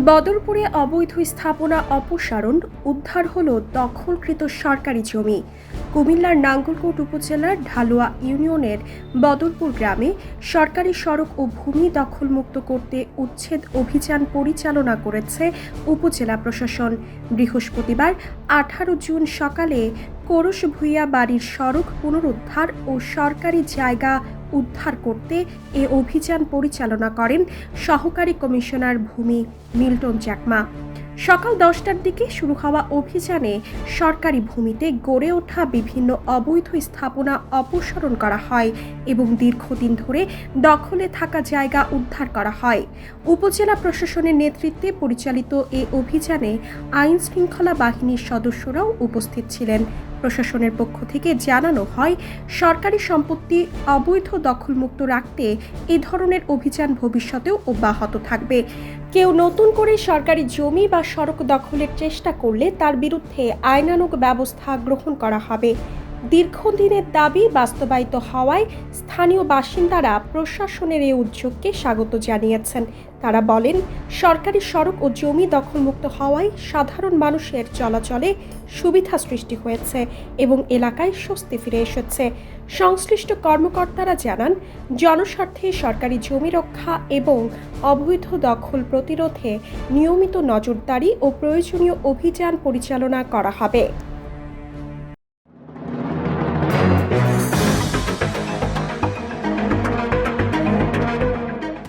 বদরপুরে অবৈধ স্থাপনা অপসারণ, উদ্ধার হলো দখলকৃত সরকারি জমি। কুমিল্লার নাঙ্গলকোট উপজেলার ঢালুয়া ইউনিয়নের বদরপুর গ্রামে সরকারি সড়ক ও ভূমি দখলমুক্ত করতে উচ্ছেদ অভিযান পরিচালনা করেছে উপজেলা প্রশাসন। বৃহস্পতিবার 18 জুন সকালে কোরস ভূঁইয়া বাড়ির সড়ক পুনরুদ্ধার ও সরকারি জায়গা উদ্ধার করতে এ অভিযান পরিচালনা করেন সহকারী কমিশনার ভূমি মিল্টন চাকমা। সকাল 10টার দিকে শুরু হওয়া অভিযানে সরকারি ভূমিতে গড়ে ওঠা বিভিন্ন অবৈধ স্থাপনা অপসারণ করা হয় এবং দীর্ঘদিন ধরে দখলে থাকা জায়গা উদ্ধার করা হয়। উপজেলা প্রশাসনের নেতৃত্বে পরিচালিত এ অভিযানে আইন শৃঙ্খলা বাহিনীর সদস্যরাও উপস্থিত ছিলেন। প্রশাসনের পক্ষ থেকে জানানো হয়, সরকারি সম্পত্তি অবৈধ দখলমুক্ত রাখতে এ ধরনের অভিযান ভবিষ্যতেও অব্যাহত থাকবে। কেউ নতুন করে সরকারি জমি বা সড়ক দখলের চেষ্টা করলে তার বিরুদ্ধে আইনানুগ ব্যবস্থা গ্রহণ করা হবে। দীর্ঘদিনের দাবি বাস্তবায়িত হওয়ায় স্থানীয় বাসিন্দারা প্রশাসনের এই উদ্যোগকে স্বাগত জানিয়েছেন। তারা বলেন, সরকারি সড়ক ও জমি দখলমুক্ত হওয়ায় সাধারণ মানুষের চলাচলে সুবিধা সৃষ্টি হয়েছে এবং এলাকায় স্বস্তি ফিরে এসেছে। সংশ্লিষ্ট কর্মকর্তারা জানান, জনস্বার্থে সরকারি জমি রক্ষা এবং অবৈধ দখল প্রতিরোধে নিয়মিত নজরদারি ও প্রয়োজনীয় অভিযান পরিচালনা করা হবে।